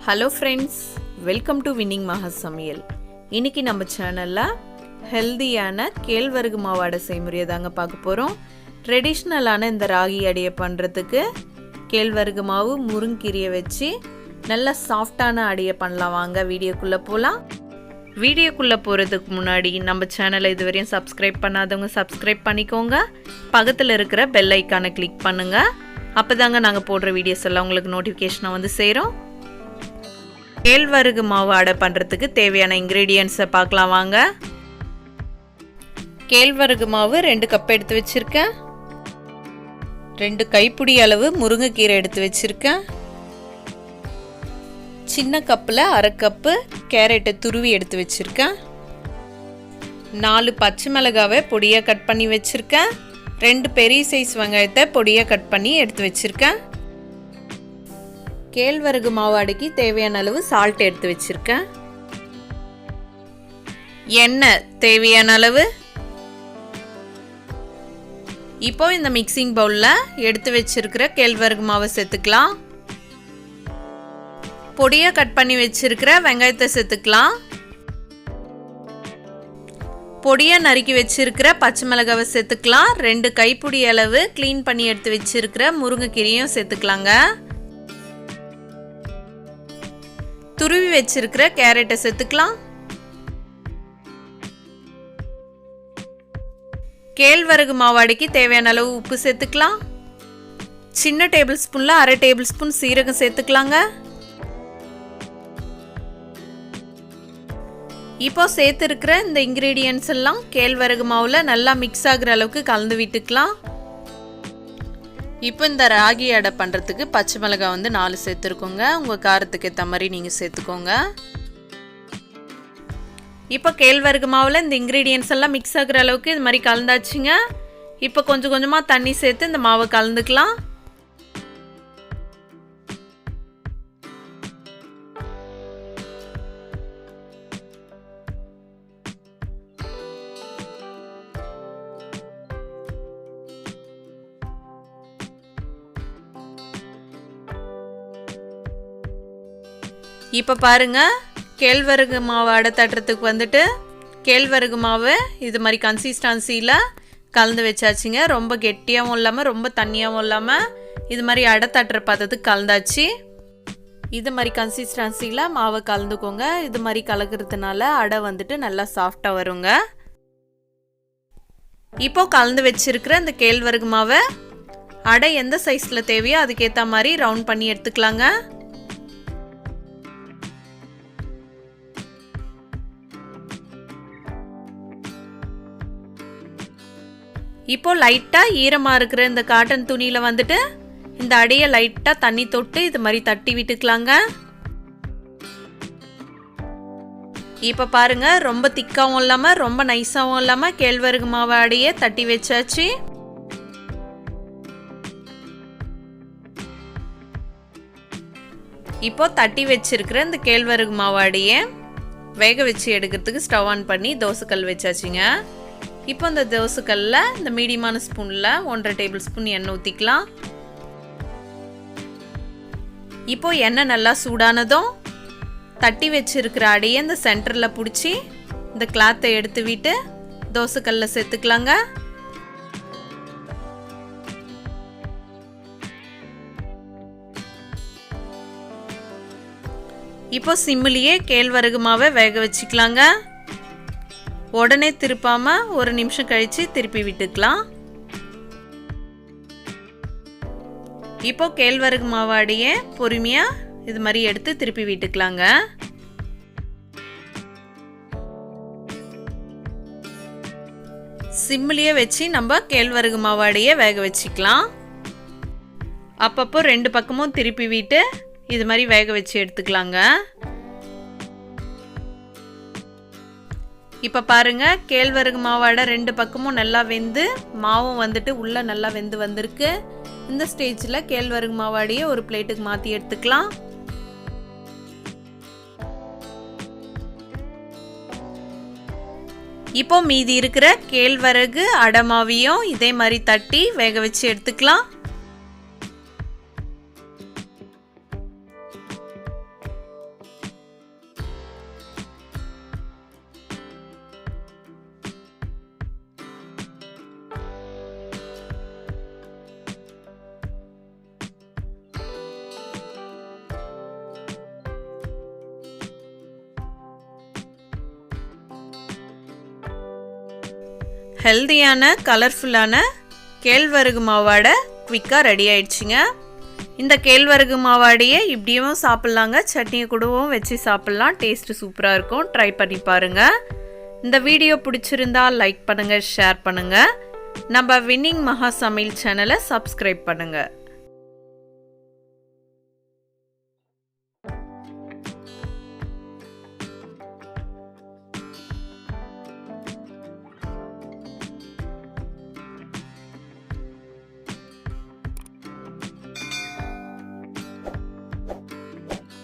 Hello friends, welcome to winning மகா சமையல். இன்றைக்கி நம்ம சேனலில் ஹெல்தியான கேழ்வரகு மாவு அடை செய்முறையை தாங்க பார்க்க போகிறோம். ட்ரெடிஷ்னலான இந்த ராகி அடையை பண்ணுறதுக்கு கேழ்வரகு மாவு முருங்கீரையை வச்சு நல்லா சாஃப்டான அடையை பண்ணலாம். வாங்க வீடியோக்குள்ளே போகலாம். வீடியோக்குள்ளே போகிறதுக்கு முன்னாடி நம்ம சேனலை இதுவரையும் சப்ஸ்கிரைப் பண்ணாதவங்க சப்ஸ்கிரைப் பண்ணிக்கோங்க. பக்கத்தில் இருக்கிற பெல் ஐக்கானை கிளிக் பண்ணுங்கள். அப்போ தாங்க நாங்கள் போடுற வீடியோஸ் எல்லாம் உங்களுக்கு நோட்டிஃபிகேஷனாக வந்து சேரும். கேழ்வரகு மாவு அடை பண்ணுறதுக்கு தேவையான இன்க்ரீடியன்ட்ஸை பார்க்கலாம் வாங்க. கேழ்வரகு மாவு 2 கப் எடுத்து வச்சுருக்கேன். 2 கைப்பிடி அளவு முருங்கைக்கீரை எடுத்து வச்சுருக்கேன். சின்ன கப்பில் 1/2 கப்பு கேரட்டை துருவி எடுத்து வச்சுருக்கேன். 4 பச்சை மிளகாவை பொடியாக கட் பண்ணி வச்சுருக்கேன். 2 பெரிய சைஸ் வெங்காயத்தை பொடியாக கட் பண்ணி எடுத்து வச்சுருக்கேன். கேழ்வரகு மாவு அடைக்கு தேவையான அளவு சால்ட் எடுத்து வச்சுருக்கேன். எண்ணெய் தேவையான அளவு. இப்போ இந்த மிக்சிங் பவுலில் எடுத்து வச்சிருக்கிற கேழ்வரகு மாவை சேர்த்துக்கலாம். பொடியாக கட் பண்ணி வச்சிருக்கிற வெங்காயத்தை சேர்த்துக்கலாம். பொடியாக நறுக்கி வச்சிருக்கிற பச்சை மிளகாவை சேர்த்துக்கலாம். 2 கைப்பிடி அளவு க்ளீன் பண்ணி எடுத்து வச்சிருக்கிற முருங்கைக்கீரையும் சேர்த்துக்கலாங்க. துருவி வச்சிருக்கிற கேரட்டை சேர்த்துக்கலாம். கேழ்வரகு மாவு அடைக்கு தேவையான அளவு உப்பு சேர்த்துக்கலாம். சின்ன டேபிள் ஸ்பூன்ல 1/2 டேபிள் ஸ்பூன் சீரகம் சேர்த்துக்கலாங்க. இப்போ சேர்த்துருக்கிற இந்த இன்கிரீடியன்ட்ஸ் எல்லாம் கேழ்வரகு மாவுல நல்லா மிக்ஸ் ஆகுற அளவுக்கு கலந்து விட்டுக்கலாம். இப்போ இந்த ராகி அடை பண்ணுறதுக்கு பச்சை மிளகாய் 4 சேர்த்துருக்கோங்க. உங்கள் காரத்துக்கு ஏற்ற மாதிரி நீங்கள் சேர்த்துக்கோங்க. இப்போ கேழ்வரகு மாவில் இந்த இன்க்ரீடியன்ட்ஸ் எல்லாம் மிக்ஸ் ஆகுற அளவுக்கு இது மாதிரி கலந்தாச்சுங்க. இப்போ கொஞ்சம் கொஞ்சமாக தண்ணி சேர்த்து இந்த மாவை கலந்துக்கலாம். இப்போ பாருங்க, கேழ்வரகு மாவு அடை தட்டுறதுக்கு கேழ்வரகு மாவு இது மாதிரி கன்சிஸ்டன்சியில் கலந்து வச்சாச்சுங்க. ரொம்ப கெட்டியாகவும் இல்லாமல் ரொம்ப தண்ணியாகவும் இல்லாமல் இது மாதிரி அடை தட்டுற பதத்துக்கு கலந்தாச்சு. இது மாதிரி கன்சிஸ்டன்சியில் மாவை கலந்துக்கோங்க. இது மாதிரி கலக்கிறதுனால அடை நல்லா சாஃப்டாக வருங்க. இப்போ கலந்து வச்சிருக்கிற இந்த கேழ்வரகு மாவை அடை எந்த சைஸில் தேவையோ அதுக்கேற்ற மாதிரி ரவுண்ட் பண்ணி எடுத்துக்கலாங்க. இப்போ லைட்டாக ஈரமாக இருக்கிற இந்த காட்டன் துணியில் இந்த அடையை லைட்டாக தண்ணி தொட்டு இது மாதிரி தட்டி விட்டுக்கலாங்க. இப்போ பாருங்க, ரொம்ப திக்காகவும் இல்லாமல் ரொம்ப நைஸாகவும் இல்லாமல் கேழ்வரகு மாவு அடையை தட்டி வச்சாச்சு. இப்போ தட்டி வச்சிருக்கிற இந்த கேழ்வரகு மாவு அடையை வேக வச்சு எடுக்கிறதுக்கு ஸ்டவ் ஆன் பண்ணி தோசைக்கல் வச்சாச்சுங்க. இப்போ இந்த தோசைக்கல்லில் இந்த மீடியமான ஸ்பூனில் 1/2 டேபிள் ஸ்பூன் எண்ணெய் ஊற்றிக்கலாம். இப்போ எண்ணெய் நல்லா சூடானதும் தட்டி வச்சிருக்கிற அடையை இந்த சென்டரில் பிடிச்சி இந்த கிளாத்தை எடுத்து விட்டு தோசைக்கல்லில் சேர்த்துக்கலாங்க. இப்போ சிம்மிலேயே கேழ்வரகு மாவை வேக வச்சுக்கலாங்க. உடனே திருப்பாம 1 நிமிஷம் கழிச்சு திருப்பி விட்டுக்கலாம். இப்போ கேழ்வரகு மாவு அடையை பொறுமையா இது மாதிரி எடுத்து திருப்பி விட்டுக்கலாங்க. சிம்மிலேயே வச்சு நம்ம கேழ்வரகு மாவு அடையை வேக வச்சுக்கலாம். அப்பப்போ 2 பக்கமும் திருப்பி விட்டு இது மாதிரி வேக வச்சு எடுத்துக்கலாங்க. இப்போ பாருங்க, கேழ்வரகு மாவு அடை 2 பக்கமும் நல்லா வெந்து மாவும் உள்ள நல்லா வெந்து வந்திருக்கு. இந்த ஸ்டேஜில் கேழ்வரகு மாவு அடையை ஒரு பிளேட்டுக்கு மாற்றி எடுத்துக்கலாம். இப்போ மீதி இருக்கிற கேழ்வரகு அடை மாவையும் இதே மாதிரி தட்டி வேக வச்சு எடுத்துக்கலாம். ஹெல்தியான கலர்ஃபுல்லான கேழ்வரகு மாவாடை குவிக்காக ரெடி ஆயிடுச்சுங்க. இந்த கேழ்வரகு மாவாடையை இப்படியும் சாப்பிட்லாங்க, சட்னியை கூடவும் வச்சு சாப்பிட்லாம். டேஸ்ட்டு சூப்பராக இருக்கும். ட்ரை பண்ணி பாருங்கள். இந்த வீடியோ பிடிச்சிருந்தா லைக் பண்ணுங்கள், ஷேர் பண்ணுங்கள். நம்ம வின்னிங் மகா சமையல் சேனலை சப்ஸ்கிரைப் பண்ணுங்கள்.